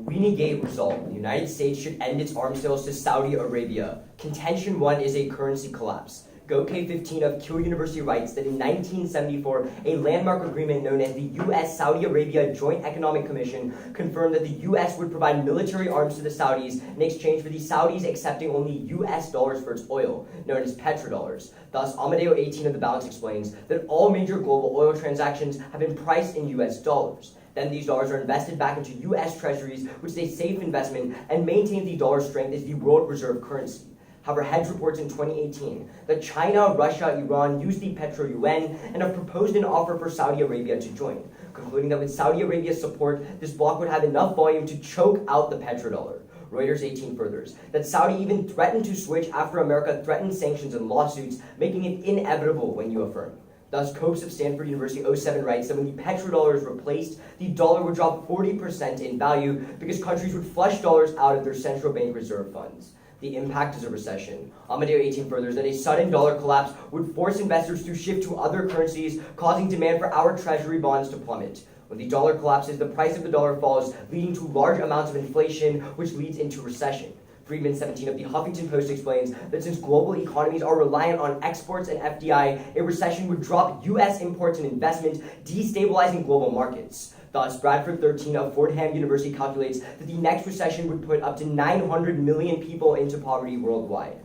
Renegade result. The United States should end its arms sales to Saudi Arabia. Contention 1 is a currency collapse. GoK15 of Keele University writes that in 1974, a landmark agreement known as the U.S.-Saudi Arabia Joint Economic Commission confirmed that the U.S. would provide military arms to the Saudis in exchange for the Saudis accepting only U.S. dollars for its oil, known as petrodollars. Thus, Amadeo 18 of the Balance explains that all major global oil transactions have been priced in U.S. dollars. Then these dollars are invested back into U.S. treasuries, which is a safe investment and maintains the dollar's strength as the world reserve currency. However, Hedge reports in 2018 that China, Russia, Iran used the petro-yuan and have proposed an offer for Saudi Arabia to join, concluding that with Saudi Arabia's support, this bloc would have enough volume to choke out the petrodollar. Reuters 18 furthers that Saudi even threatened to switch after America threatened sanctions and lawsuits, making it inevitable when you affirm. Thus, Copes of Stanford University 07 writes that when the petrodollar is replaced, the dollar would drop 40% in value because countries would flush dollars out of their central bank reserve funds. The impact is a recession. Amadeo 18 furthers that a sudden dollar collapse would force investors to shift to other currencies, causing demand for our treasury bonds to plummet. When the dollar collapses, the price of the dollar falls, leading to large amounts of inflation, which leads into recession. Friedman 17 of the Huffington Post explains that since global economies are reliant on exports and FDI, a recession would drop U.S. imports and investment, destabilizing global markets. Thus, Bradford 13 of Fordham University calculates that the next recession would put up to 900 million people into poverty worldwide.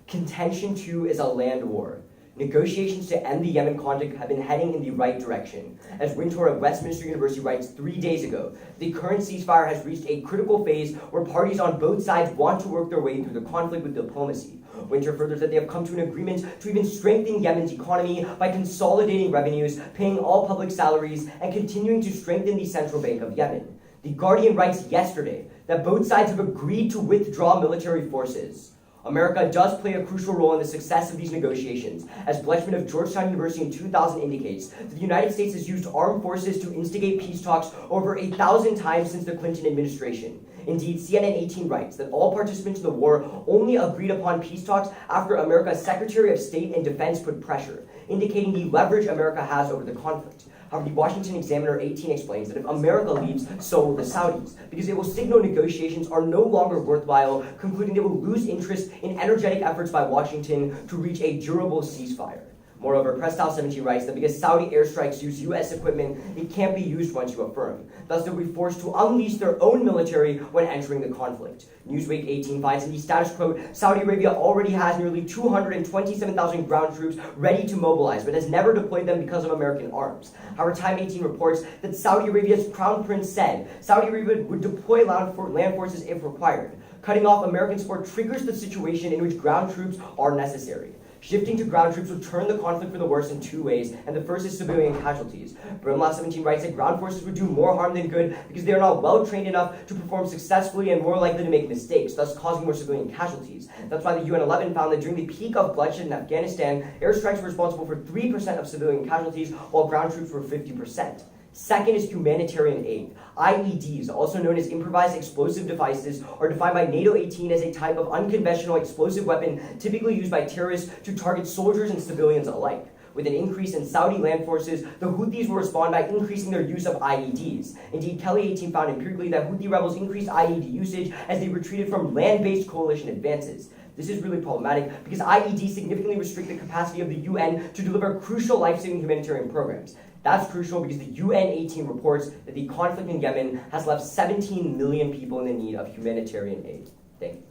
Contention 2 is a land war. Negotiations to end the Yemen conflict have been heading in the right direction. As Wintour of Westminster University writes 3 days ago, the current ceasefire has reached a critical phase where parties on both sides want to work their way through the conflict with diplomacy. Wintour furthers that they have come to an agreement to even strengthen Yemen's economy by consolidating revenues, paying all public salaries, and continuing to strengthen the central bank of Yemen. The Guardian writes yesterday that both sides have agreed to withdraw military forces. America does play a crucial role in the success of these negotiations, as Bletchman of Georgetown University in 2000 indicates that the United States has used armed forces to instigate peace talks over 1,000 times since the Clinton administration. Indeed, CNN 18 writes that all participants in the war only agreed upon peace talks after America's Secretary of State and Defense put pressure, indicating the leverage America has over the conflict. However, the Washington Examiner 18 explains that if America leaves, so will the Saudis, because it will signal negotiations are no longer worthwhile, concluding they will lose interest in energetic efforts by Washington to reach a durable ceasefire. Moreover, Press-Style 17 writes that because Saudi airstrikes use U.S. equipment, it can't be used once you affirm. Thus, they'll be forced to unleash their own military when entering the conflict. Newsweek 18 finds in the status quote, Saudi Arabia already has nearly 227,000 ground troops ready to mobilize, but has never deployed them because of American arms. However, Time 18 reports that Saudi Arabia's Crown Prince said Saudi Arabia would deploy land forces if required. Cutting off American support triggers the situation in which ground troops are necessary. Shifting to ground troops would turn the conflict for the worse in 2 ways, and the first is civilian casualties. Brimlaw 17 writes that ground forces would do more harm than good because they are not well trained enough to perform successfully and more likely to make mistakes, thus causing more civilian casualties. That's why the UN 11 found that during the peak of bloodshed in Afghanistan, airstrikes were responsible for 3% of civilian casualties, while ground troops were 50%. Second is humanitarian aid. IEDs, also known as improvised explosive devices, are defined by NATO 18 as a type of unconventional explosive weapon typically used by terrorists to target soldiers and civilians alike. With an increase in Saudi land forces, the Houthis will respond by increasing their use of IEDs. Indeed, Kelly 18 found empirically that Houthi rebels increased IED usage as they retreated from land-based coalition advances. This is really problematic because IEDs significantly restrict the capacity of the UN to deliver crucial life-saving humanitarian programs. That's crucial because the UN 18 reports that the conflict in Yemen has left 17 million people in the need of humanitarian aid. Thank you.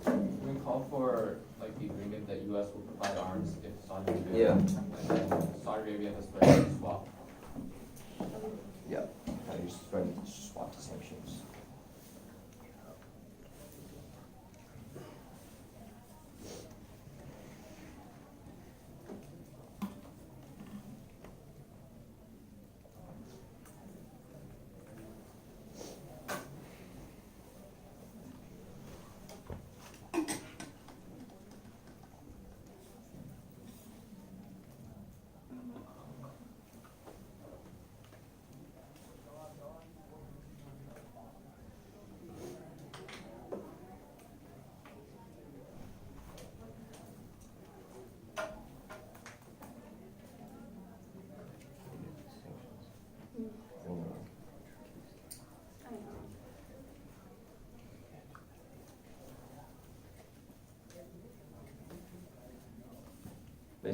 Can we call for the agreement that U.S. will provide arms if Saudi Arabia, and then Saudi Arabia has threatened to swap? Yeah, I just swap the sanctions.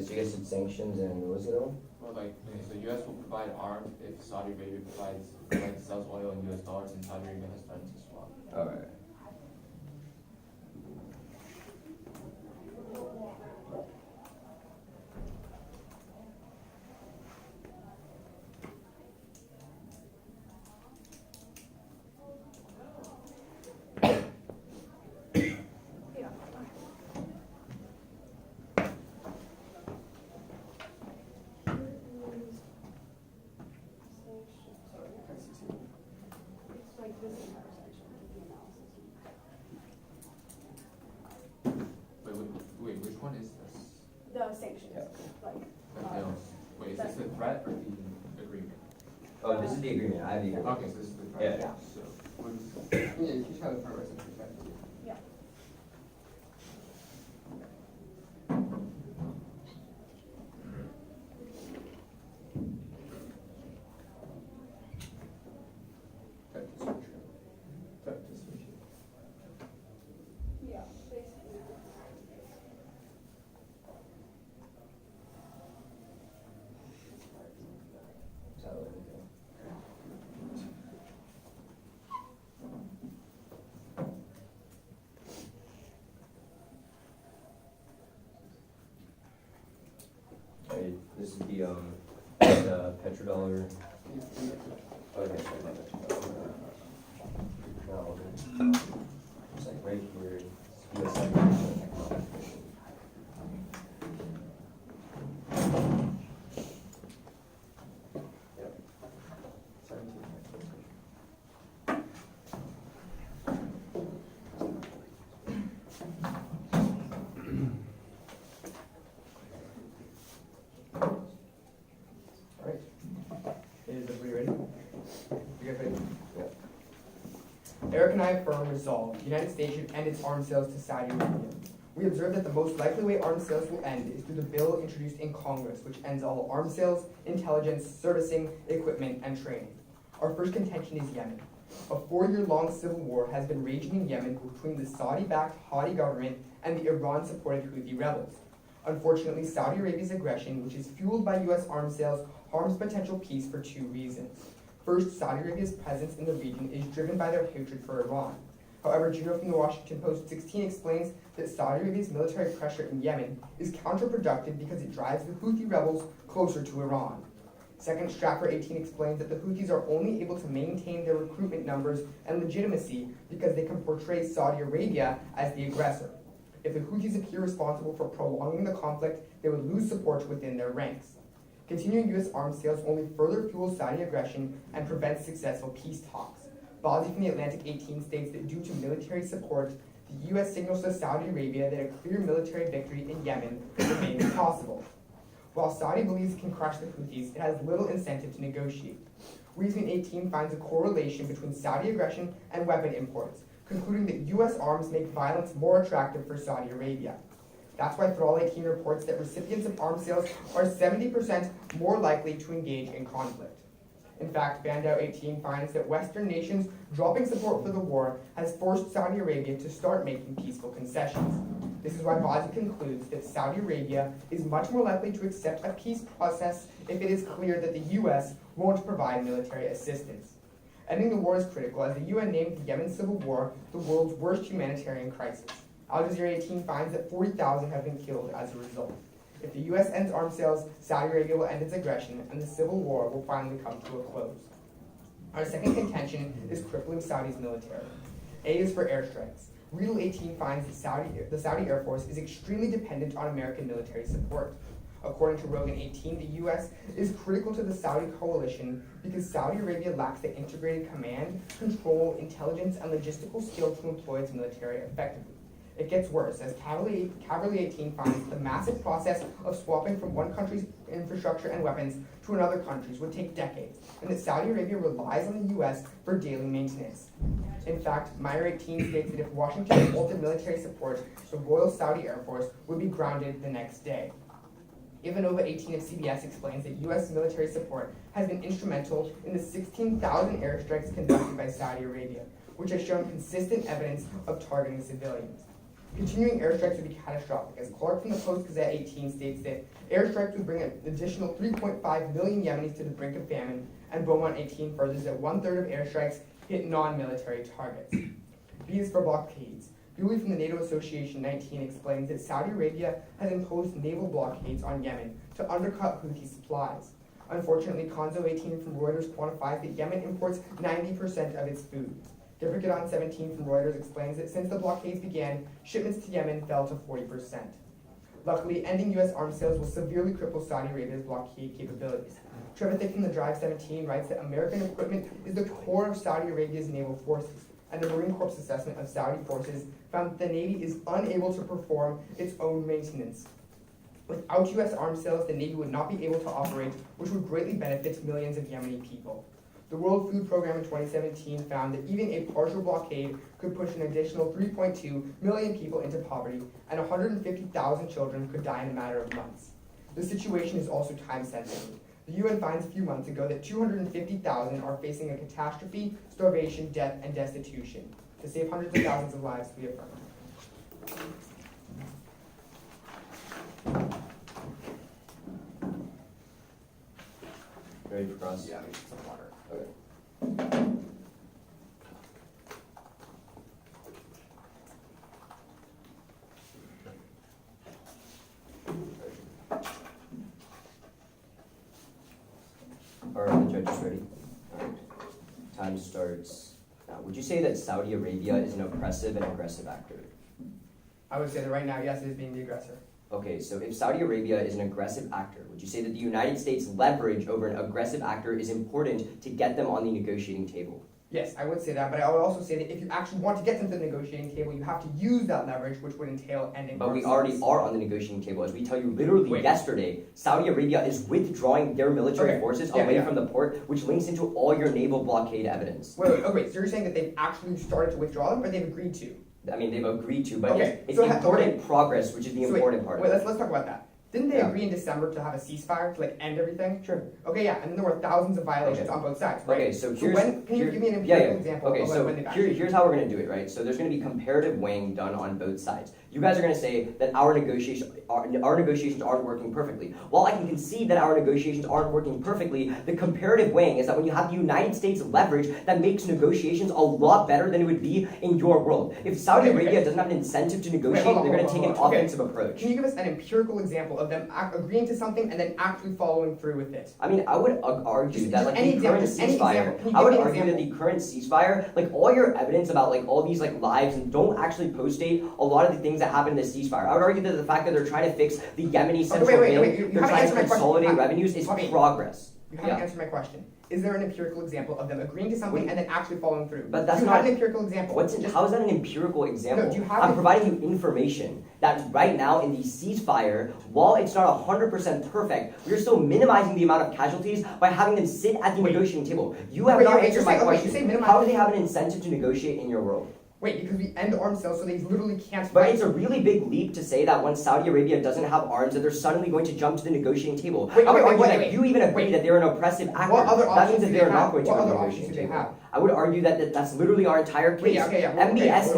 so you guys said sanctions and what was it all? Well, like, the U.S. will provide arms if Saudi Arabia sells oil in U.S. dollars, and Saudi Arabia has threatened to swap. Alright. Wait, which one is this? The sanctions, Yeah. like, Wait, is this the threat or the agreement? Oh, this is the agreement. I have the agreement. Okay, so this is the threat. Yeah. So, what is this? Yeah, you tell the part where it's perspective. yeah. Yeah, basically. Is that what it is? Alright, this is the petrodollar. Okay, sorry, not petrodollar. No, it's like right here. It's US Agricultural Technology Commission. Yep. 17. Alright. Is everybody ready? You guys ready? Yep. Eric and I affirm resolve. The United States should end its arms sales to Saudi Arabia. We observe that the most likely way arms sales will end is through the bill introduced in Congress, which ends all arms sales, intelligence, servicing, equipment, and training. Our first contention is Yemen. A 4-year-long civil war has been raging in Yemen between the Saudi-backed Houthi government and the Iran-supported Houthi rebels. Unfortunately, Saudi Arabia's aggression, which is fueled by U.S. arms sales, harms potential peace for 2 reasons. First, Saudi Arabia's presence in the region is driven by their hatred for Iran. However, Juno from the Washington Post 16 explains that Saudi Arabia's military pressure in Yemen is counterproductive because it drives the Houthi rebels closer to Iran. Second, Stratfor 18 explains that the Houthis are only able to maintain their recruitment numbers and legitimacy because they can portray Saudi Arabia as the aggressor. If the Houthis appear responsible for prolonging the conflict, they would lose support within their ranks. Continuing U.S. arms sales only further fuels Saudi aggression and prevents successful peace talks. Bozzi from the Atlantic 18 states that due to military support, the U.S. signals to Saudi Arabia that a clear military victory in Yemen remains possible. While Saudi believes it can crush the Houthis, it has little incentive to negotiate. Reason 18 finds a correlation between Saudi aggression and weapon imports, concluding that U.S. arms make violence more attractive for Saudi Arabia. That's why Thrall 18 reports that recipients of arms sales are 70% more likely to engage in conflict. In fact, Bandow 18 finds that Western nations dropping support for the war has forced Saudi Arabia to start making peaceful concessions. This is why Bozzi concludes that Saudi Arabia is much more likely to accept a peace process if it is clear that the U.S. won't provide military assistance. Ending the war is critical, as the UN named the Yemen civil war the world's worst humanitarian crisis. Al Jazeera 18 finds that 40,000 have been killed as a result. If the U.S. ends arms sales, Saudi Arabia will end its aggression, and the civil war will finally come to a close. Our second contention is crippling Saudi's military. A is for airstrikes. Riedel 18 finds that the Saudi Air Force is extremely dependent on American military support. According to Rogan 18, the U.S. is critical to the Saudi coalition because Saudi Arabia lacks the integrated command, control, intelligence, and logistical skill to employ its military effectively. It gets worse, as Cavalry 18 finds the massive process of swapping from one country's infrastructure and weapons to another country's would take decades, and that Saudi Arabia relies on the U.S. for daily maintenance. In fact, Mira 18 states that if Washington halted military support, the Royal Saudi Air Force would be grounded the next day. Ivanova 18 of CBS explains that U.S. military support has been instrumental in the 16,000 airstrikes conducted by Saudi Arabia, which has shown consistent evidence of targeting civilians. Continuing airstrikes would be catastrophic, as Clark from the Post-Gazette 18 states that airstrikes would bring an additional 3.5 million Yemenis to the brink of famine, and Beaumont 18 furthers that 1/3 of airstrikes hit non-military targets. B is for blockades. Bewley from the NATO Association 19 explains that Saudi Arabia has imposed naval blockades on Yemen to undercut Houthi supplies. Unfortunately, Konzo 18 from Reuters quantifies that Yemen imports 90% of its food. Gibbergadon 17 from Reuters explains that since the blockades began, shipments to Yemen fell to 40%. Luckily, ending U.S. arms sales will severely cripple Saudi Arabia's blockade capabilities. Trevor Thick from the Drive 17 writes that American equipment is the core of Saudi Arabia's naval forces, and the Marine Corps assessment of Saudi forces found that the Navy is unable to perform its own maintenance. Without U.S. arms sales, the Navy would not be able to operate, which would greatly benefit millions of Yemeni people. The World Food Program in 2017 found that even a partial blockade could push an additional 3.2 million people into poverty, and 150,000 children could die in a matter of months. The situation is also time-sensitive. The UN finds a few months ago that 250,000 are facing a catastrophe, starvation, death, and destitution. To save hundreds of thousands of lives, we affirm. Ready for cross? Yeah, let me get some water. Okay. Are the judges ready? All right. Time starts now. Would you say that Saudi Arabia is an oppressive and aggressive actor? I would say that right now, yes, it is being the aggressor. Okay, so if Saudi Arabia is an aggressive actor, would you say that the United States' leverage over an aggressive actor is important to get them on the negotiating table? Yes, I would say that, but I would also say that if you actually want to get them to the negotiating table, you have to use that leverage, which would entail ending. But we already are on the negotiating table. As we tell you literally yesterday, Saudi Arabia is withdrawing their military forces away from the port, which links into all your naval blockade evidence. Wait, so you're saying that they've actually started to withdraw them, or they've agreed to? I mean, they've agreed to, but Okay, it's so important progress, which is the important part. Wait, let's talk about that. Didn't they Yeah. agree in December to have a ceasefire to like end everything? Sure. Okay, yeah, and then there were thousands of violations on both sides, right? Okay, so here's... can you give me an empirical example Okay, of so when they've actually... here's how we're going to do it, right? So there's going to be comparative weighing done on both sides. You guys are going to say that our negotiations aren't working perfectly. While I can concede that our negotiations aren't working perfectly, the comparative weighing is that when you have the United States leverage, that makes negotiations a lot better than it would be in your world. If Saudi Arabia doesn't have an incentive to negotiate, they're going to take an offensive approach. Can you give us an empirical example of them agreeing to something and then actually following through with it? I mean, I would argue that like any the current example, ceasefire, I would argue that the current ceasefire, like all your evidence about like all these like lives and don't actually post-date a lot of the things that happened in the ceasefire. I would argue that the fact that they're trying to fix the Yemeni central they're trying to consolidate revenues is progress. You haven't answered my question. Is there an empirical example of them agreeing to something and then actually following through? But that's do you not have an empirical example. How is that an empirical example? No, do you have I'm providing you information that right now in the ceasefire, while it's not 100% perfect, we're still minimizing the amount of casualties by having them sit at the negotiating table. You have not answered my question. How do they have an incentive to negotiate in your world? Wait, because we end arms sales, so they literally can't fight. But it's a really big leap to say that once Saudi Arabia doesn't have arms, that they're suddenly going to jump to the negotiating table. I would argue that you even agree that they're an oppressive actor. What other that means that they're not going to what the other negotiating options do they table. have? I would argue that that's literally our entire case. MBS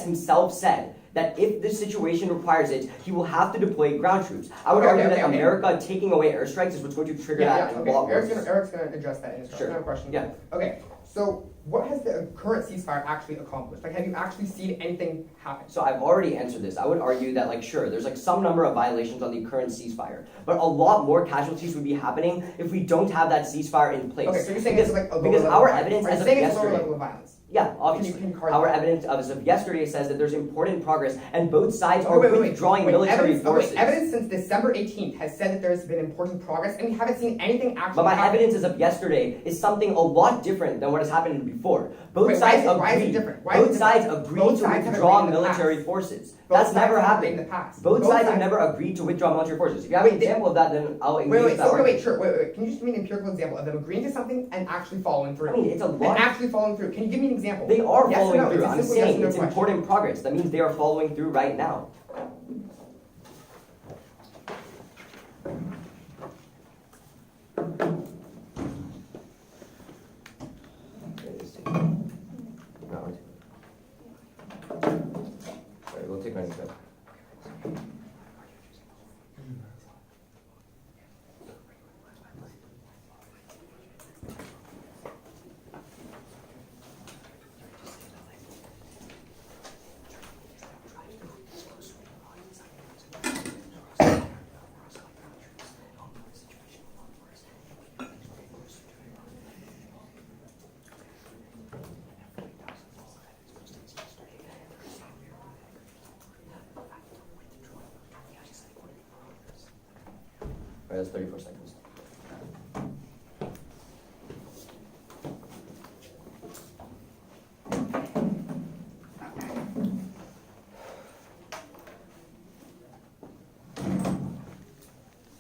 himself said that if this situation requires it, he will have to deploy ground troops. I would argue that America taking away airstrikes is what's going to trigger that. Eric's going to address that in his question. I have a question. Yeah. Okay, so what has the current ceasefire actually accomplished? Like, have you actually seen anything happen? So I've already answered this. I would argue that, like, sure, there's like some number of violations on the current ceasefire, but a lot more casualties would be happening if we don't have that ceasefire in place. Okay, so you're saying it's like a lower because level our of evidence violence. as of Saying it's a yesterday. lower level of violence. Yeah, obviously. Our evidence as of yesterday says that there's important progress, and both sides are withdrawing military forces. Evidence since December 18th has said that there's been important progress, and we haven't seen anything actually. But my evidence as of yesterday is something a lot different than what has happened before. Both sides agreed to withdraw military forces. That's never happened. In the past. Both sides have never agreed to withdraw military forces. If you have an example of that, then I'll engage that. Wait. Can you just give me an empirical example of them agreeing to something and actually following through? I mean, it's a lot. And actually following through. Can you give me an example? They are following through. Yes I'm saying it's important progress. That means they are following through right now. that's 34 seconds.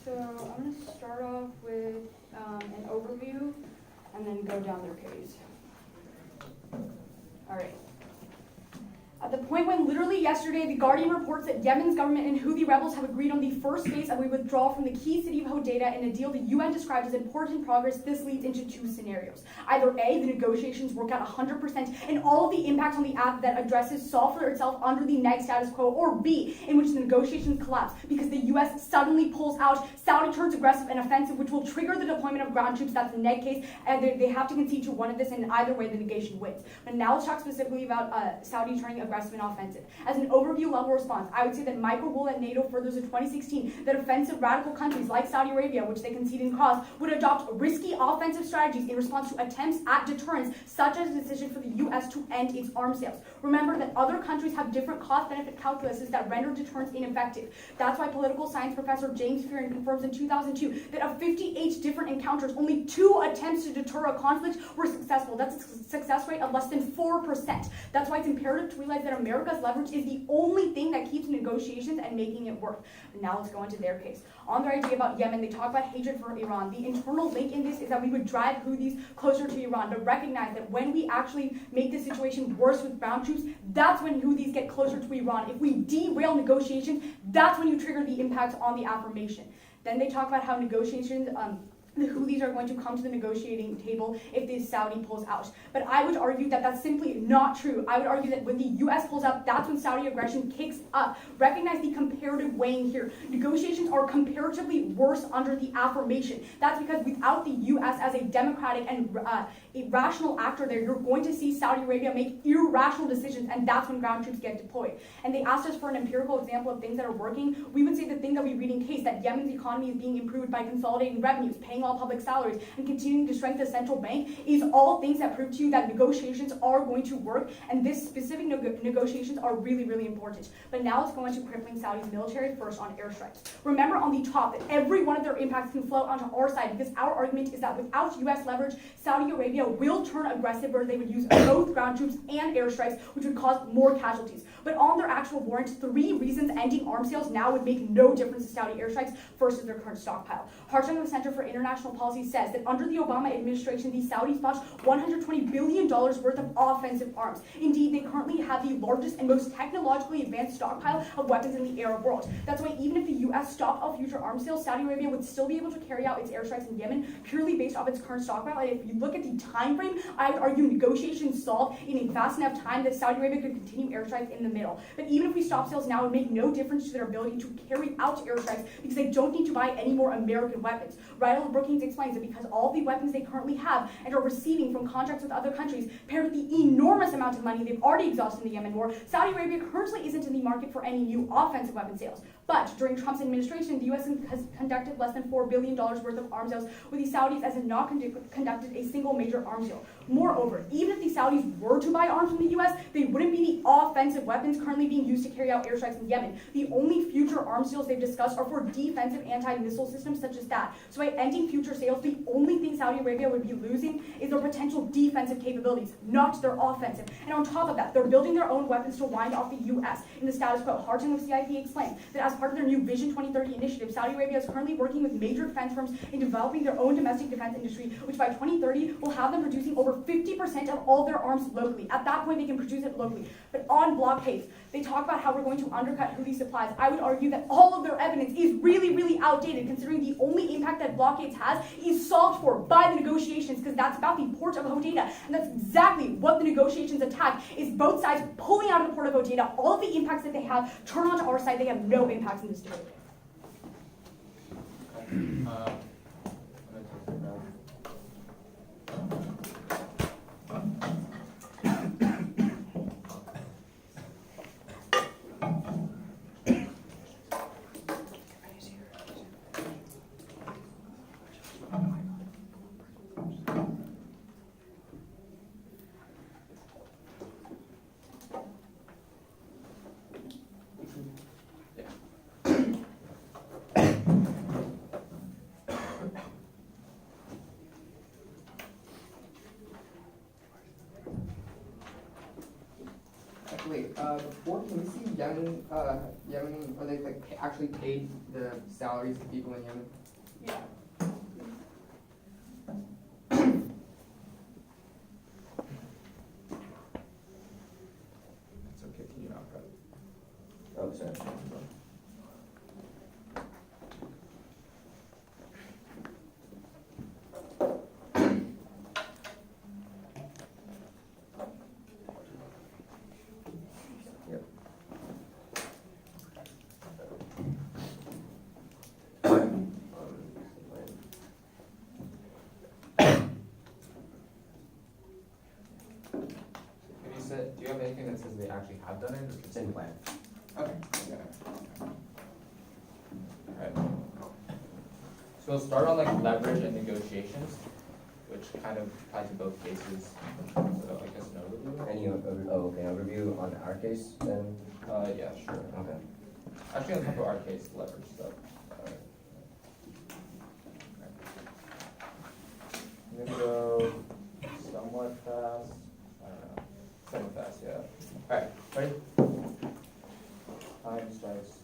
So I'm going to start off with an overview and then go down their case. All right. At the point when literally yesterday, The Guardian reports that Yemen's government and Houthi rebels have agreed on the first phase of a withdrawal from the key city of Hodeidah in a deal the UN describes as important progress, this leads into two scenarios. Either A, the negotiations work out 100% and all of the impacts on the app that addresses solve for itself under the neg status quo, or B, in which the negotiations collapse because the US suddenly pulls out, Saudi turns aggressive and offensive, which will trigger the deployment of ground troops. That's the neg case, and they have to concede to one of this, and either way the negation wins. But now let's talk specifically about Saudi turning aggressive and offensive. As an overview level response, I would say that Michael Rule at NATO furthers in 2016 that offensive radical countries like Saudi Arabia, which they concede and cross, would adopt risky offensive strategies in response to attempts at deterrence, such as the decision for the US to end its arms sales. Remember that other countries have different cost-benefit calculuses that render deterrence ineffective. That's why political science professor James Fearon confirms in 2002 that of 58 different encounters, only 2 attempts to deter a conflict were successful. That's a success rate of less than 4%. That's why it's imperative to realize that America's leverage is the only thing that keeps negotiations and making it work. And now let's go into their case. On their idea about Yemen, they talk about hatred for Iran. The internal link in this is that we would drive Houthis closer to Iran, but recognize that when we actually make the situation worse with ground troops, that's when Houthis get closer to Iran. If we derail negotiations, that's when you trigger the impacts on the affirmation. Then they talk about how negotiations, the Houthis are going to come to the negotiating table if the Saudi pulls out. But I would argue that that's simply not true. I would argue that when the US pulls out, that's when Saudi aggression kicks up. Recognize the comparative weighing here. Negotiations are comparatively worse under the affirmation. That's because without the US as a democratic and a rational actor there, you're going to see Saudi Arabia make irrational decisions, and that's when ground troops get deployed. And they asked us for an empirical example of things that are working. We would say the thing that we read in case, that Yemen's economy is being improved by consolidating revenues, paying all public salaries, and continuing to strengthen the central bank, is all things that prove to you that negotiations are going to work, and this specific negotiations are really, really important. But now let's go into crippling Saudi's military, first on airstrikes. Remember on the top that every one of their impacts can flow onto our side, because our argument is that without US leverage, Saudi Arabia will turn aggressive, where they would use both ground troops and airstrikes, which would cause more casualties. But on their actual warrant, 3 reasons ending arms sales now would make no difference to Saudi airstrikes. First is their current stockpile. Hartung, the Center for International Policy, says that under the Obama administration, the Saudis bought $120 billion worth of offensive arms. Indeed, they currently have the largest and most technologically advanced stockpile of weapons in the Arab world. That's why even if the US stopped all future arms sales, Saudi Arabia would still be able to carry out its airstrikes in Yemen purely based off its current stockpile. And if you look at the time frame, I would argue negotiations solved in a fast enough time that Saudi Arabia could continue airstrikes in the middle. But even if we stop sales now, it would make no difference to their ability to carry out airstrikes because they don't need to buy any more American weapons. Rydell Brookings explains that because all the weapons they currently have and are receiving from contracts with other countries, paired with the enormous amount of money they've already exhausted in the Yemen war, Saudi Arabia currently isn't in the market for any new offensive weapon sales. But during Trump's administration, the US has conducted less than $4 billion worth of arms sales, with the Saudis as have not conducted a single major arms sale. Moreover, even if the Saudis were to buy arms from the US, they wouldn't be the offensive weapons currently being used to carry out airstrikes in Yemen. The only future arms sales they've discussed are for defensive anti-missile systems such as that. So by ending future sales, the only thing Saudi Arabia would be losing is their potential defensive capabilities, not their offensive. And on top of that, they're building their own weapons to wind off the US in the status quo. Hartung of CIP explained that as part of their new Vision 2030 initiative, Saudi Arabia is currently working with major defense firms in developing their own domestic defense industry, which by 2030 will have them producing over 50% of all their arms locally. At that point, they can produce it locally. But on blockades, they talk about how we're going to undercut Houthi supplies. I would argue that all of their evidence is really, really outdated, considering the only impact that blockades has is solved for by the negotiations, because that's about the port of Hodeidah. And that's exactly what the negotiations attack, is both sides pulling out of the port of Hodeidah. All of the impacts that they have turn onto our side. They have no impacts in this debate. I'm gonna take the round. Wait, before, can we see Yemen, are they like actually paid the salaries of people in Yemen? Yeah. It's okay, can you not cut? Oh, sorry. Yep. Can you say, do you have anything that says they actually have done it? Or It's in plan. Okay. Alright. So we'll start on like leverage and negotiations, which kind of apply to both cases. So I guess no review. Okay, overview on our case then? Yeah, sure. Okay. Actually, on top of our case, leverage stuff. I'm gonna go somewhat fast. I don't know. Somewhat fast, yeah. Alright, ready? Time starts.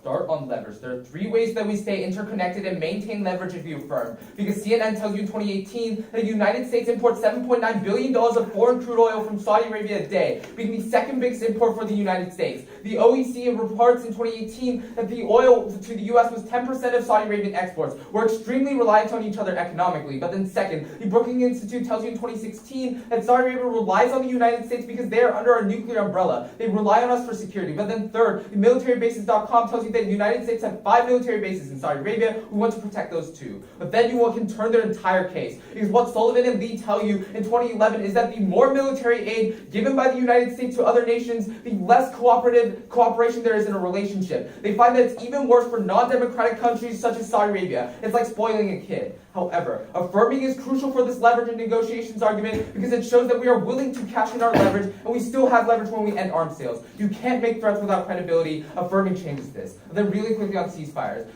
Start on leverage. There are 3 ways that we stay interconnected and maintain leverage if you affirm. Because CNN tells you in 2018 that the United States imports $7.9 billion of foreign crude oil from Saudi Arabia a day, being the second biggest import for the United States. The OECD reports in 2018 that the oil to the US was 10% of Saudi Arabian exports. We're extremely reliant on each other economically. But then second, the Brookings Institute tells you in 2016 that Saudi Arabia relies on the United States because they are under our nuclear umbrella. They rely on us for security. But then third, the militarybases.com tells you that the United States have 5 military bases in Saudi Arabia. We want to protect those too. But then you can turn their entire case. Because what Sullivan and Lee tell you in 2011 is that the more military aid given by the United States to other nations, the less cooperation there is in a relationship. They find that it's even worse for non-democratic countries such as Saudi Arabia. It's like spoiling a kid. However, affirming is crucial for this leverage and negotiations argument because it shows that we are willing to cash in our leverage and we still have leverage when we end arms sales. You can't make threats without credibility. Affirming changes this. Then really quickly on ceasefires.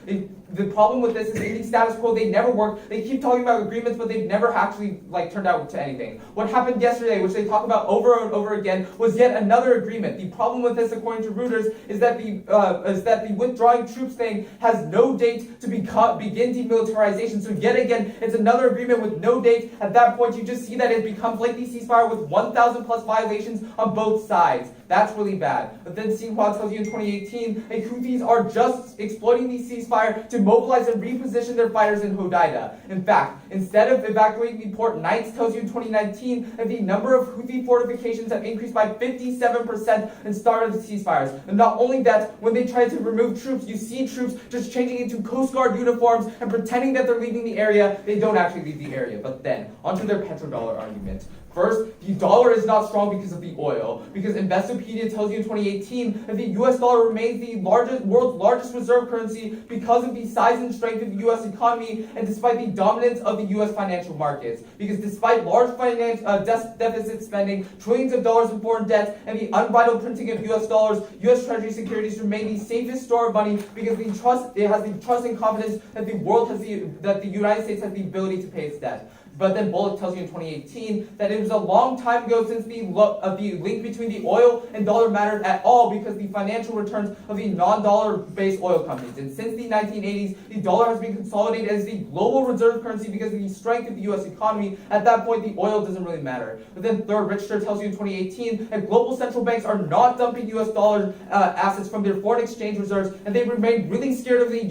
The problem with this is in the status quo, they never work. They keep talking about agreements, but they've never actually turned out to anything. What happened yesterday, which they talk about over and over again, was yet another agreement. The problem with this, according to Reuters, is that the withdrawing troops thing has no date to begin demilitarization. So yet again, it's another agreement with no date. At that point, you just see that it becomes like the ceasefire with 1,000 plus violations on both sides. That's really bad. But then Xinhua tells you in 2018, the Houthis are just exploiting the ceasefire to mobilize and reposition their fighters in Hodeidah. In fact, instead of evacuating the port, Knights tells you in 2019 that the number of Houthi fortifications have increased by 57% and started the ceasefires. And not only that, when they try to remove troops, you see troops just changing into Coast Guard uniforms and pretending that they're leaving the area. They don't actually leave the area. But then, onto their petrodollar argument. First, the dollar is not strong because of the oil. Because Investopedia tells you in 2018 that the US dollar remains the world's largest reserve currency because of the size and strength of the US economy and despite the dominance of the US financial markets. Because despite large deficit spending, trillions of dollars in foreign debt, and the unbridled printing of US dollars, US Treasury securities remain the safest store of money because it has the trust and confidence that the United States has the ability to pay its debt. But then Bullock tells you in 2018 that it was a long time ago since the link between the oil and dollar mattered at all because the financial returns of the non-dollar based oil companies. And since the 1980s, the dollar has been consolidated as the global reserve currency because of the strength of the US economy. At that point, the oil doesn't really matter. But then third, Richter tells you in 2018 that global central banks are not dumping US dollar assets from their foreign exchange reserves, and they remain really scared of the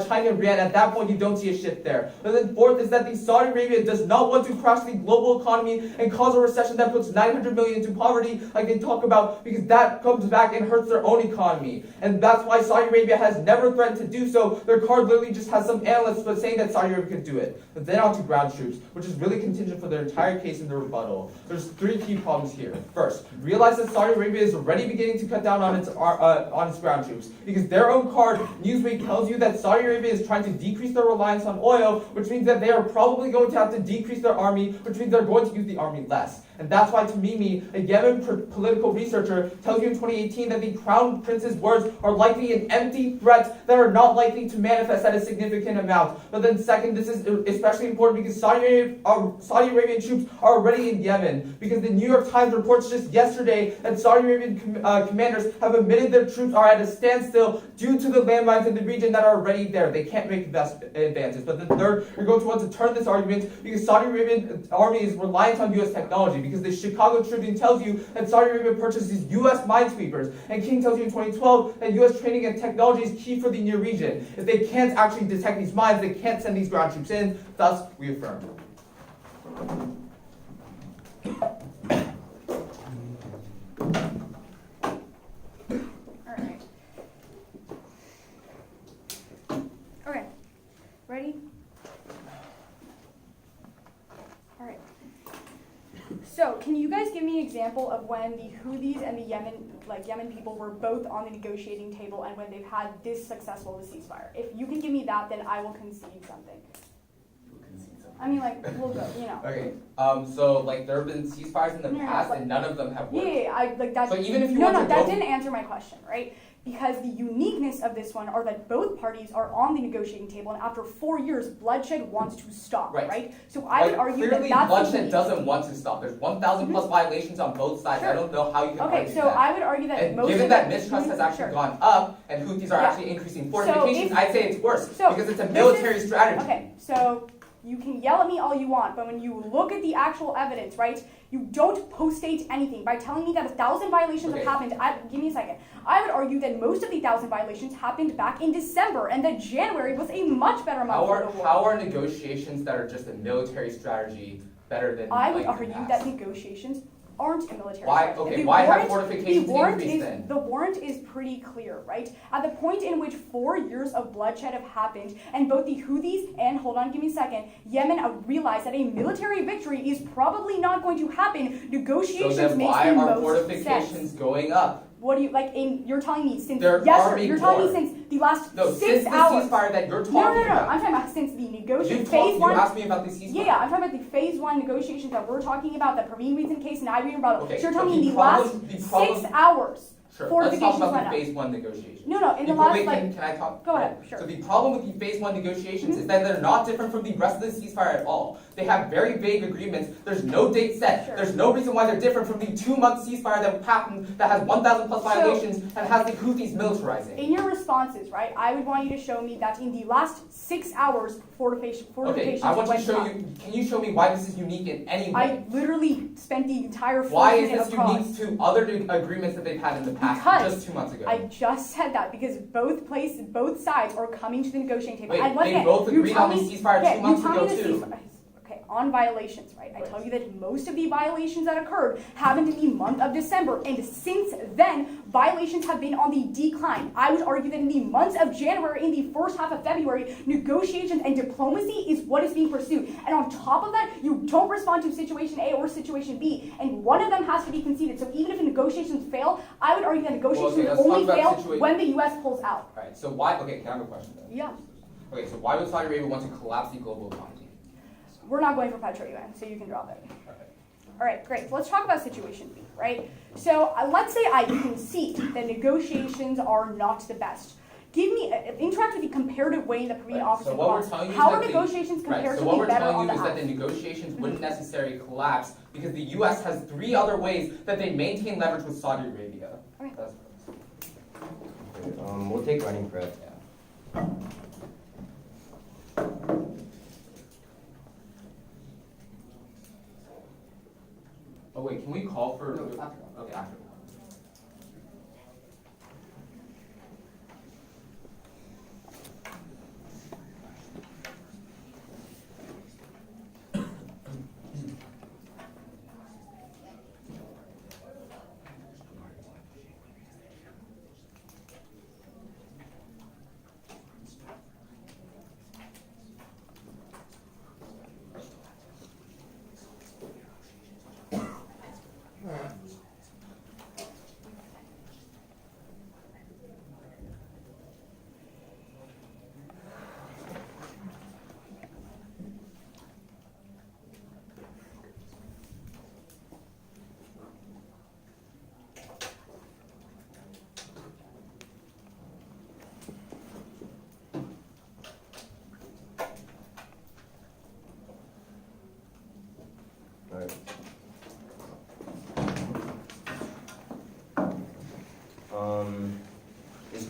China yuan. At that point, you don't see a shift there. But then fourth is that the Saudi Arabia does not want to crash the global economy and cause a recession that puts 900 million into poverty like they talk about, because that comes back and hurts their own economy. And that's why Saudi Arabia has never threatened to do so. Their card literally just has some analysts but saying that Saudi Arabia could do it. But then on to ground troops, which is really contingent for their entire case in the rebuttal. There's 3 key problems here. First, realize that Saudi Arabia is already beginning to cut down on its ground troops, because their own card, Newsweek, tells you that Saudi Arabia is trying to decrease their reliance on oil, which means that they are probably going to have to decrease their army, which means they're going to use the army less. And that's why Tamimi, a Yemen political researcher, tells you in 2018 that the Crown Prince's words are likely an empty threat that are not likely to manifest at a significant amount. But then second, this is especially important because Saudi Arabian troops are already in Yemen, because the New York Times reports just yesterday that Saudi Arabian commanders have admitted their troops are at a standstill due to the landmines in the region that are already there. They can't make advances. But then third, you're going to want to turn this argument because Saudi Arabian army is reliant on U.S. technology, because the Chicago Tribune tells you that Saudi Arabia purchases U.S. minesweepers, and King tells you in 2012 that U.S. training and technology is key for the near region. If they can't actually detect these mines, they can't send these ground troops in. Thus, we affirm. Alright. Okay. Ready? Alright. So, can you guys give me an example of when the Houthis and the Yemen people were both on the negotiating table and when they've had this successful of a ceasefire? If you can give me that, then I will concede something. I mean, like, we'll go, you know. Okay, so, like, there have been ceasefires in the past, and none of them have worked. Yeah, that. So even if you no, want to that go... didn't answer my question, right? Because the uniqueness of this one are that both parties are on the negotiating table, and after 4 years, bloodshed wants to stop, right? So I would argue that clearly that's bloodshed doesn't want to stop. There's 1,000 plus violations on both sides. Sure. I don't know how you can argue Okay, so that. I would argue that And most given of that the- mistrust has actually Sure. gone up, and Houthis are actually increasing fortifications, if- I'd say it's worse, so because it's a this military is- strategy. Okay, so you can yell at me all you want, but when you look at the actual evidence, right, you don't post-date anything. By telling me that 1,000 violations have happened, give me a second. I would argue that most of the 1,000 violations happened back in December, and that January was a much better month for the war. How are negotiations that are just a military strategy better than I would like, argue the past? that negotiations aren't a military Why? strategy. Okay, The why have warrant- fortifications the warrant increased is, then? The warrant is pretty clear, right? At the point in which 4 years of bloodshed have happened, and both the Houthis and, hold on, give me a second, Yemen realize that a military victory is probably not going to happen, negotiations So then makes why the are most fortifications sense. going up? What do you, like, you're telling me since, They're yes, sir, army you're telling me corps. since the last No, 6 since the hours. ceasefire that you're talking No, about. I'm talking about since the negotiation, You asked me about the ceasefire. Yeah, I'm talking about the phase 1 negotiations that we're talking about, that Praveen reads in case and I read about. Okay, So you're so telling me the in the last problem- 6 hours, Sure, let's fortifications talk went about the up. phase 1 negotiations. No, in the Wait, last, can like, I talk? go ahead, sure. So the problem with the phase 1 negotiations is that they're not different from the rest of the ceasefire at all. They have very vague agreements. There's no date set. Sure. There's no reason why they're different from the 2-month ceasefire that happened that has 1,000 plus violations and has the Houthis militarizing. In your responses, right, I would want you to show me that in the last 6 hours, fortifications Okay, I want to went show up. you. Can you show me why this is unique in any way? I literally spent the entire first Why is minute this across. unique to other agreements that they've had in the past, Because just 2 months ago? I just said that because both sides are coming to the negotiating table. Wait, And once they again, both you agreed tell on the me- ceasefire yeah, 2 months you tell ago me the too. ceasefire- Okay, on violations, right? I tell you that most of the violations that occurred happened in the month of December, and since then, violations have been on the decline. I would argue that in the months of January, in the first half of February, negotiations and diplomacy is what is being pursued. And on top of that, you don't respond to situation A or situation B, and one of them has to be conceded. So even if negotiations fail, I would argue that negotiations let's only talk about fail when the U.S. pulls out. Alright, so why, okay, can I have a question then? Yeah. Okay, so why would Saudi Arabia want to collapse the global economy? We're not going for petro-UN, so you can drop it. All right, great. So let's talk about situation B, right? So let's say I concede that negotiations are not the best. Give me, interact with the comparative way that Korean offers So in what we're clause. telling you How is are that negotiations so what comparatively we're better telling on you the is that the app? negotiations wouldn't necessarily collapse because the U.S. has 3 other ways that they maintain leverage with Saudi Arabia. Okay. That's We'll take running prep. yeah. Oh wait, can we call for? No, after. Okay, after.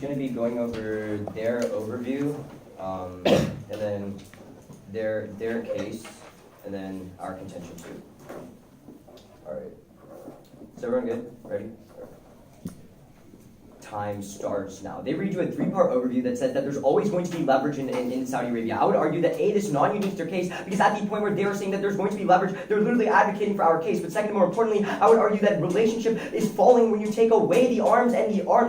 going to be going over their overview, and then their case, and then our contention too. All right. Is everyone good? Ready? Time starts now. They read you a 3-part overview that says that there's always going to be leverage in Saudi Arabia. I would argue that A, this is non-unique to their case, because at the point where they are saying that there's going to be leverage, they're literally advocating for our case. But second, more importantly, I would argue that relationship is falling when you take away the arms,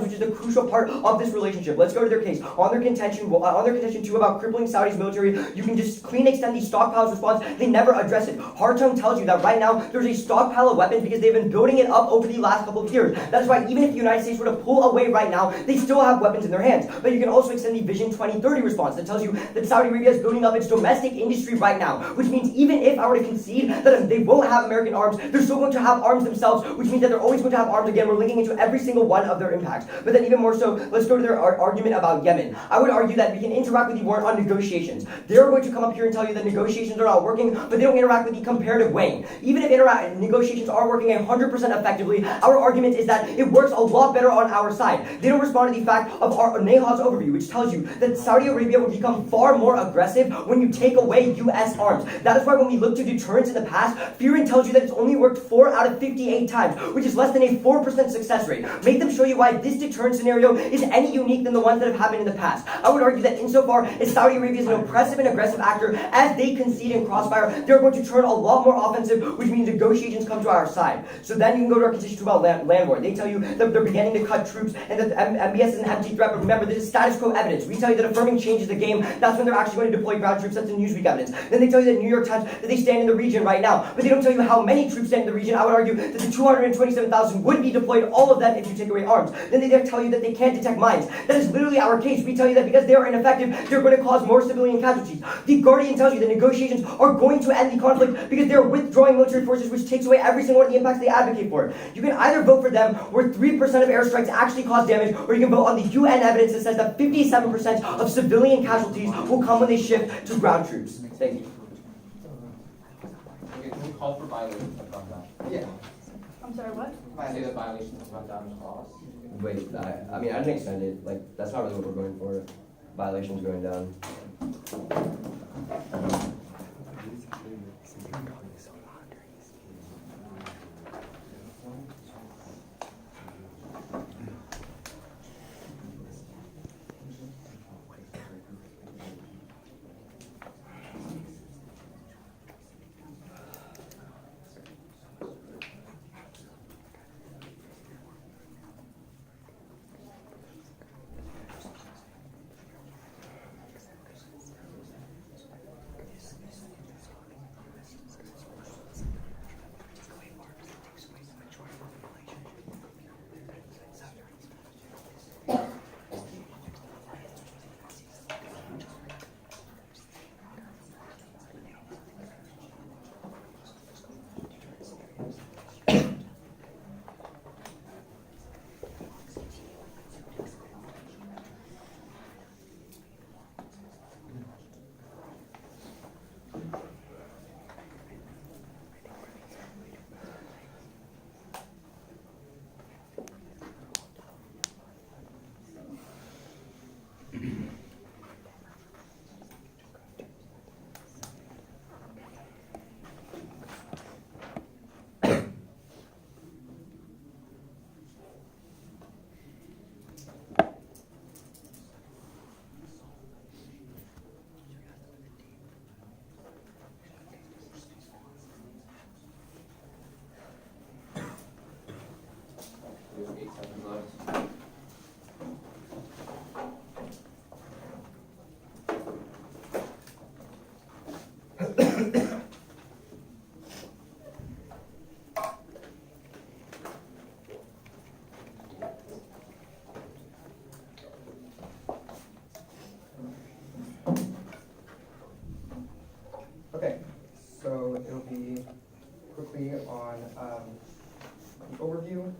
which is the crucial part of this relationship. Let's go to their case. On their contention 2 about crippling Saudi's military, you can just clean extend these stockpiles response. They never address it. Hardtone tells you that right now there's a stockpile of weapons because they've been building it up over the last couple of years. That's why even if the United States were to pull away right now, they still have weapons in their hands. But you can also extend the Vision 2030 response that tells you that Saudi Arabia is building up its domestic industry right now, which means even if I were to concede that they won't have American arms, they're still going to have arms themselves, which means that they're always going to have arms again. We're linking into every single one of their impacts. But then even more so, let's go to their argument about Yemen. I would argue that we can interact with the war on negotiations. They're going to come up here and tell you that negotiations are not working, but they don't interact with the comparative weighing. Even if negotiations are working 100% effectively, our argument is that it works a lot better on our side. They don't respond to the fact of Nahad's overview, which tells you that Saudi Arabia will become far more aggressive when you take away U.S. arms. That is why when we look to deterrence in the past, Fearon tells you that it's only worked 4 out of 58 times, which is less than a 4% success rate. Make them show you why this deterrence scenario is any unique than the ones that have happened in the past. I would argue that insofar as Saudi Arabia is an oppressive and aggressive actor, as they concede in Crossfire, they're going to turn a lot more offensive, which means negotiations come to our side. So then you can go to our condition 2 about land war. They tell you that they're beginning to cut troops and that MBS is an empty threat, but remember, this is status quo evidence. We tell you that affirming changes the game, that's when they're actually going to deploy ground troops. That's the Newsweek evidence. Then they tell you that New York Times, that they stand in the region right now, but they don't tell you how many troops stand in the region. I would argue that the 227,000 would be deployed, all of them, if you take away arms. Then they tell you that they can't detect mines. That is literally our case. We tell you that because they are ineffective, they're going to cause more civilian casualties. The Guardian tells you that negotiations are going to end the conflict because they're withdrawing military forces, which takes away every single one of the impacts they advocate for. You can either vote for them, where 3% of airstrikes actually cause damage, or you can vote on the UN evidence that says that 57% of civilian casualties will come when they shift to ground troops. Thank you. Okay, can we call for violations of gun down? Yeah. I'm sorry, what? Say that violations of gun down clause. Wait, I mean, I didn't extend it. Like, that's not really what we're going for. Violations going down. There's 8 seconds left. Okay, so it'll be quickly on the overview,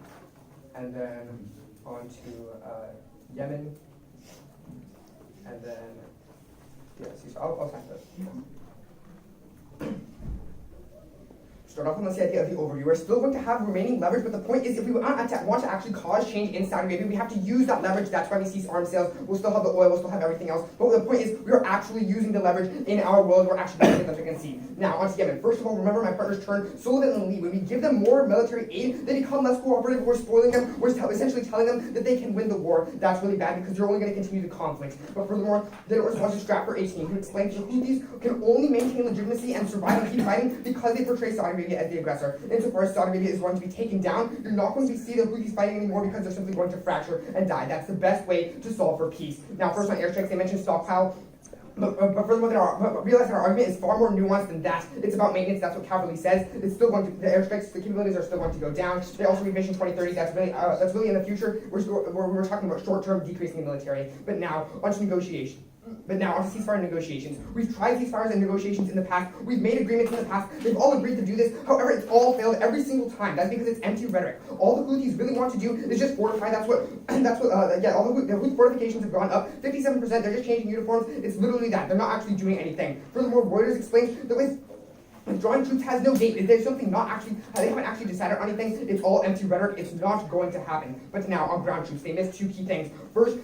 and then on to Yemen, and then yes, I'll sign this. start off on the idea of the overview. We're still going to have remaining leverage, but the point is if we want to actually cause change in Saudi Arabia, we have to use that leverage. That's why we cease arms sales. We'll still have the oil, we'll still have everything else. But the point is we are actually using the leverage in our world. We're actually going to get them to concede. Now, on to Yemen. First of all, remember my partner's turn, Sullivan and Lee. When we give them more military aid, they become less cooperative. We're spoiling them. We're essentially telling them that they can win the war. That's really bad because you're only going to continue the conflict. But furthermore, they don't respond to Stratfor 18, who explains that the Houthis can only maintain legitimacy and survive and keep fighting because they portray Saudi Arabia as the aggressor. Insofar as Saudi Arabia is going to be taken down, you're not going to see the Houthis fighting anymore because they're simply going to fracture and die. That's the best way to solve for peace. Now, first on airstrikes, they mentioned stockpile. But furthermore, realize that our argument is far more nuanced than that. It's about maintenance. That's what Cavalry says. It's still going to, the airstrikes, the capabilities are still going to go down. They also read Vision 2030. That's really in the future. We're talking about short-term decreasing the military. But now onto negotiation. But now on ceasefire negotiations. We've tried ceasefires and negotiations in the past. We've made agreements in the past. They've all agreed to do this. However, it's all failed every single time. That's because it's empty rhetoric. All the Houthis really want to do is just fortify. All the Houthi fortifications have gone up 57%. They're just changing uniforms. It's literally that. They're not actually doing anything. Furthermore, Reuters explains that withdrawing troops has no date. There's something not actually, they haven't actually decided on anything. It's all empty rhetoric. It's not going to happen. But now on ground troops, they missed two key things. First,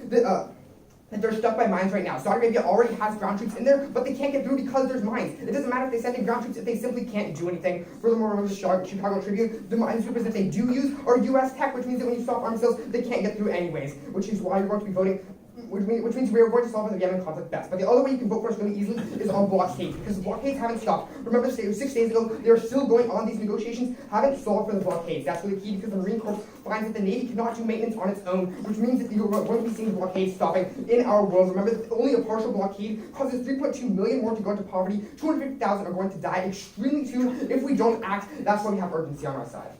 that they're stuck by mines right now. Saudi Arabia already has ground troops in there, but they can't get through because there's mines. It doesn't matter if they send in ground troops if they simply can't do anything. Furthermore, remember the Chicago Tribune, the minesweepers that they do use are U.S. tech, which means that when you stop arms sales, they can't get through anyways, which is why you're going to be voting. Which means we are going to solve the Yemen conflict best. But the other way you can vote for us really easily is on blockades, because blockades haven't stopped. Remember 6 days ago, they are still going on. These negotiations haven't solved for the blockades. That's really key because the Marine Corps finds that the Navy cannot do maintenance on its own, which means that you're going to be seeing blockades stopping in our world. Remember that only a partial blockade causes 3.2 million more to go into poverty. 250,000 are going to die extremely soon if we don't act. That's why we have urgency on our side.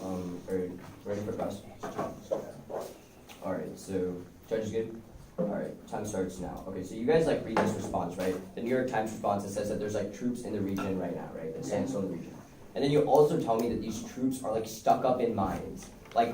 Are you ready for class? Alright, so judge is good? Alright, time starts now. Okay, so you guys read this response, right? The New York Times response, it says that there's troops in the region right now, right? The Sandstone region. And then you also tell me that these troops are stuck up in mines.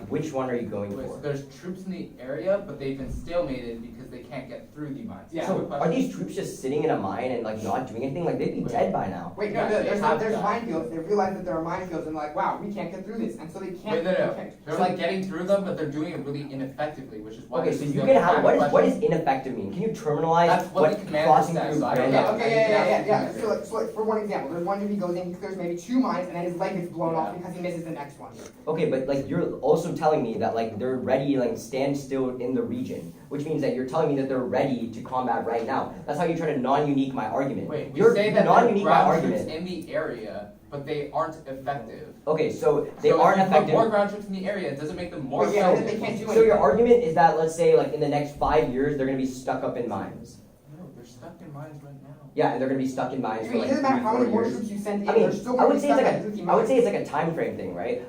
Which one are you going Wait, for? so there's troops in the area, but they've been stalemated because they can't get through the mines. Yeah. So are these troops just sitting in a mine and not doing anything? They'd be dead by now. Wait, no, there's minefields. They realize that there are minefields and wow, we can't get through this, and so they can't. Wait, no. Okay. They're getting through them, but they're doing it really ineffectively, which is why. Okay, so you can have what does ineffective mean? Can you terminalize That's what the commander crossing says, through? so I don't grand- know. Yeah. So for one example, there's one dude he goes in, he clears maybe 2 mines, and then his leg gets blown off because he misses the next one. Okay, but you're also telling me that they're ready to stand still in the region, which means that you're telling me that they're ready to combat right now. That's how you try to non-unique my argument. Wait, we you're say that there are non-unique my ground troops argument. in the area, but they aren't effective. Okay, so they So aren't if you put effective. more ground troops in the area, it doesn't make them more But yeah, effective. they can't do So your anything. argument is that let's say in the next 5 years they're gonna be stuck up in mines. No, they're stuck in mines right now. Yeah, and they're gonna be stuck in mines I for mean, it doesn't matter 3, how 4 many more years. troops you send in, I mean, they're still I going to would be say stuck it's at Houthi I would mines. say it's a time frame thing, right?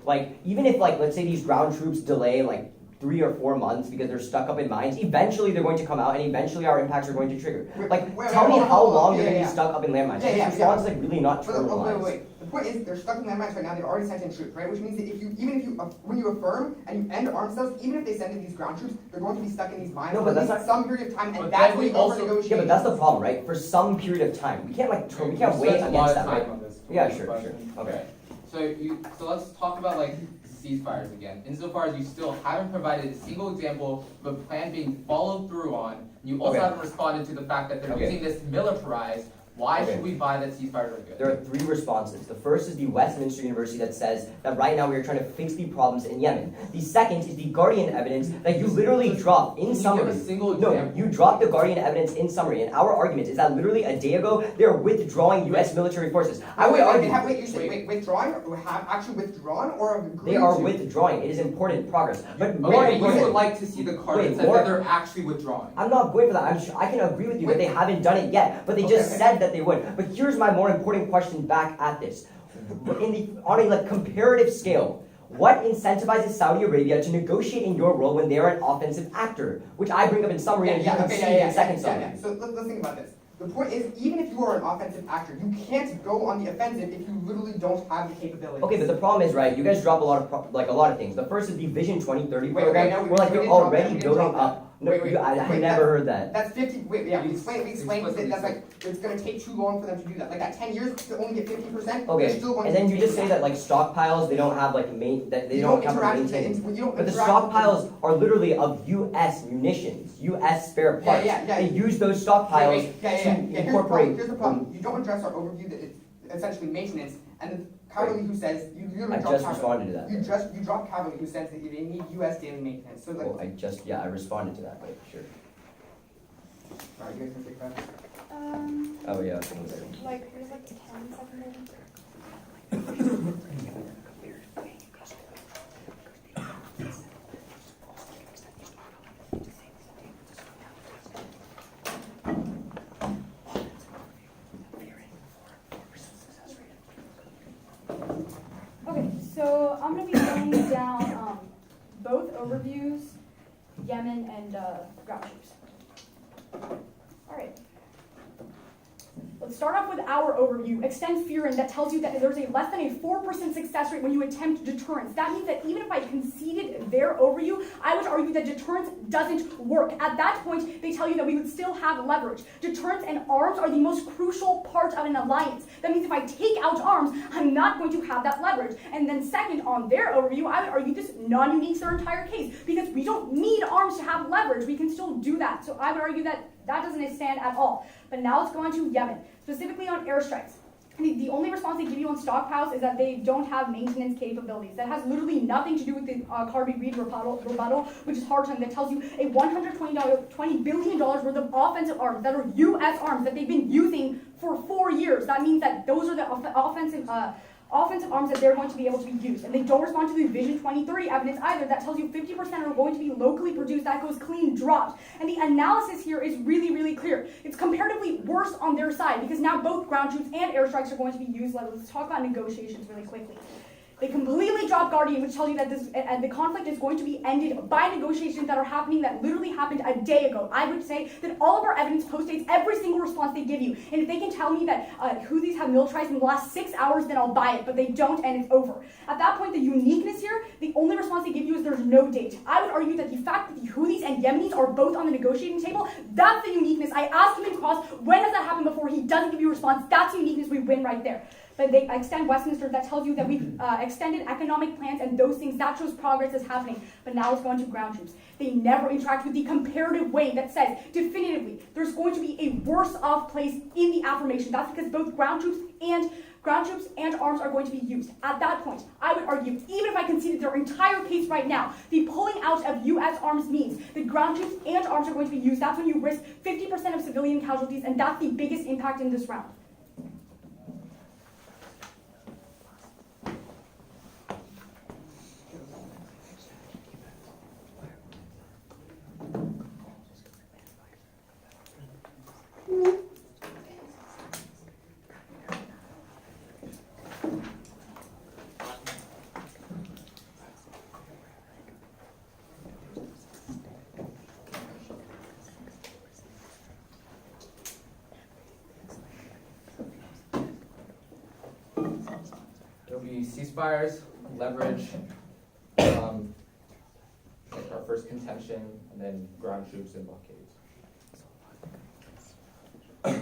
Even if let's say these ground troops delay 3 or 4 months because they're stuck up in mines, eventually they're going to come out and eventually our impacts are going to trigger. Tell me how long they're going to be stuck up in landmines. This response is really not terminalized. Wait. The point is, they're stuck in landmines right now. They've already sent in troops, right? Which means that when you affirm and you end arms sales, even if they send in these ground troops, they're going to be stuck in these mines No, for but at that's least some period of time, But and that's then when we you over also- negotiate. Yeah, but that's the problem, right? For some period of time, we can't wait against that, right? Yeah, sure. Okay. So let's talk about ceasefires again. Insofar as you still haven't provided a single example of a plan being followed through on, and you also Okay. haven't responded to the fact that they're Okay. using this to militarize. Why Okay. should we buy that ceasefires are good? There are 3 responses. The first is the Westminster University that says that right now we are trying to fix the problems in Yemen. The second is the Guardian evidence that you literally dropped in Can you summary. give a single No, example? you dropped the Guardian evidence in summary, and our argument is that literally a day ago they are withdrawing U.S. military forces. I would argue withdrawing, or have actually withdrawn, or have agreed they are to? withdrawing. It is important progress, but more Okay, you important. would like to see the card Wait, that says more- that they're actually withdrawing. I'm not going for that. I can agree with you that they haven't done it yet, but they just Okay. said that they would. But here's my more important question back at this. On a comparative scale, what incentivizes Saudi Arabia to negotiate in your world when they are an offensive actor? Which I bring up in summary and you can see in second summary. So let's think about this. The point is, even if you are an offensive actor, you can't go on the offensive if you literally don't have the capability. Okay, but the problem is, right, you guys drop a lot of things. The first is the Vision 2030 Wait, program, no, we where didn't you're drop that, already we didn't building drop that. up. No, Wait, I wait, never heard that. That's 50. Wait, yeah, we explained Explicitly that that's like it's gonna take too long for them to do that. Like at 10 years to only get 50%. They're Okay, still going and to then you take just say that like stockpiles, they don't have like that they you don't have interact a with maintain. you don't But the interact with stockpiles are literally of U.S. munitions, U.S. spare parts. Yeah. They use those stockpiles Yeah. to incorporate. Here's the problem. You don't address our overview that it's essentially maintenance, and then Cowley who says you literally I drop just Cowley. responded to that. You drop Cowley who says that they need U.S. daily maintenance. So like, Well, I responded to that, but sure. alright, you guys can take that. Oh yeah. Like, there's like 10 seconds. Okay, so I'm going to be laying down both overviews, Yemen and ground troops. All right. Let's start off with our overview. Extend fearing that tells you that there's a less than a 4% success rate when you attempt deterrence. That means that even if I conceded their overview, I would argue that deterrence doesn't work. At that point, they tell you that we would still have leverage. Deterrence and arms are the most crucial part of an alliance. That means if I take out arms, I'm not going to have that leverage. And then second, on their overview, I would argue this non-unique their entire case because we don't need arms to have leverage. We can still do that. So I would argue that that doesn't stand at all. But now let's go on to Yemen, specifically on airstrikes. The only response they give you on stockpiles is that they don't have maintenance capabilities. That has literally nothing to do with the Carby-Reed rebuttal, which is hard time that tells you a $120 billion worth of offensive arms that are U.S. arms that they've been using for 4 years. That means that those are the offensive arms that they're going to be able to be used. And they don't respond to the Vision 2030 evidence either that tells you 50% are going to be locally produced. That goes clean dropped. And the analysis here is really, really clear. It's comparatively worse on their side because now both ground troops and airstrikes are going to be used. Let's talk about negotiations really quickly. They completely drop Guardian, which tells you that the conflict is going to be ended by negotiations that are happening that literally happened a day ago. I would say that all of our evidence postdates every single response they give you. And if they can tell me that Houthis have militarized in the last 6 hours, then I'll buy it, but they don't, and it's over. At that point, the uniqueness here, the only response they give you is there's no date. I would argue that the fact that the Houthis and Yemenis are both on the negotiating table, that's the uniqueness. I asked him in cross, when has that happened before? He doesn't give you a response. That's the uniqueness. We win right there. But they extend Westminster, that tells you that we've extended economic plans and those things, that shows progress is happening. But now let's go into ground troops. They never interact with the comparative way that says definitively there's going to be a worse off place in the affirmation. That's because both ground troops and arms are going to be used. At that point, I would argue, even if I conceded their entire case right now, the pulling out of U.S. arms means that ground troops and arms are going to be used. That's when you risk 50% of civilian casualties, and that's the biggest impact in this round. There'll be ceasefires, leverage, like our first contention, and then ground troops and blockades. Alright,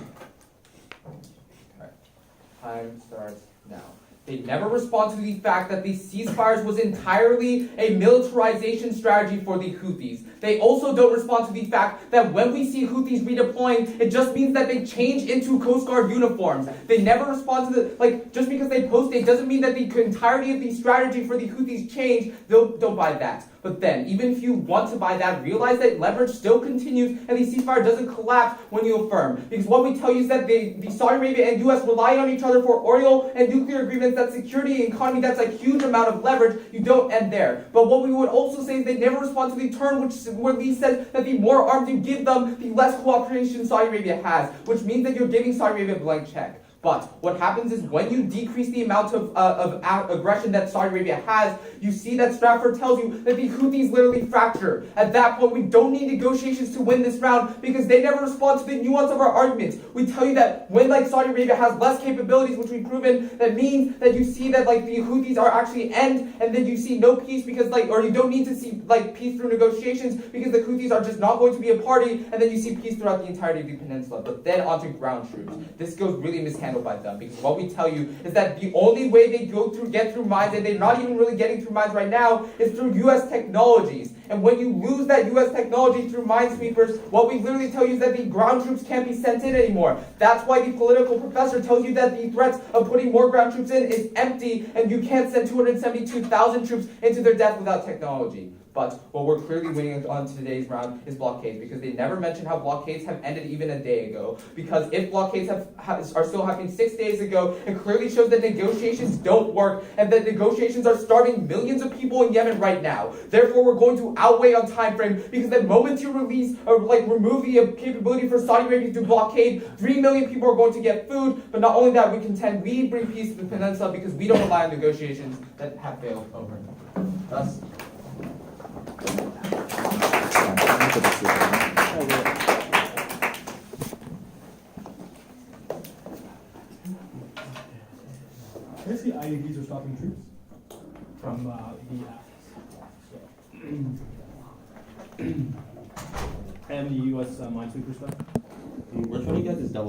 time starts now. They never respond to the fact that the ceasefires was entirely a militarization strategy for the Houthis. They also don't respond to the fact that when we see Houthis redeploying, it just means that they change into Coast Guard uniforms. They never respond to just because they post it doesn't mean that the entirety of the strategy for the Houthis changed. Don't buy that. But then, even if you want to buy that, realize that leverage still continues and the ceasefire doesn't collapse when you affirm. Because what we tell you is that the Saudi Arabia and U.S. rely on each other for oil and nuclear agreements, that security and economy, that's a huge amount of leverage. You don't end there. But what we would also say is they never respond to the turn, where Lee says that the more arms you give them, the less cooperation Saudi Arabia has, which means that you're giving Saudi Arabia a blank check. But what happens is when you decrease the amount of aggression that Saudi Arabia has, you see that Stratford tells you that the Houthis literally fracture. At that point, we don't need negotiations to win this round because they never respond to the nuance of our arguments. We tell you that when Saudi Arabia has less capabilities, which we've proven, that means that you see that the Houthis are actually end, and then you see no peace because or you don't need to see peace through negotiations because the Houthis are just not going to be a party, and then you see peace throughout the entirety of the peninsula. But then onto ground troops. This goes really mishandled by them because what we tell you is that the only way they get through mines, and they're not even really getting through mines right now, is through U.S. technologies. And when you lose that U.S. technology through minesweepers, what we literally tell you is that the ground troops can't be sent in anymore. That's why the political professor tells you that the threats of putting more ground troops in is empty, and you can't send 272,000 troops into their death without technology. But what we're clearly winning on today's round is blockades, because they never mention how blockades have ended even a day ago. Because if blockades are still happening 6 days ago, it clearly shows that negotiations don't work, and that negotiations are starving millions of people in Yemen right now. Therefore, we're going to outweigh on time frame, because the moment you release or remove the capability for Saudi Arabia to blockade, 3 million people are going to get food. But not only that, we contend we bring peace to the peninsula because we don't rely on negotiations that have failed over and over. Thus, I see IEDs are stopping troops from the and the U.S. minesweeper stuff. Which one of you guys is double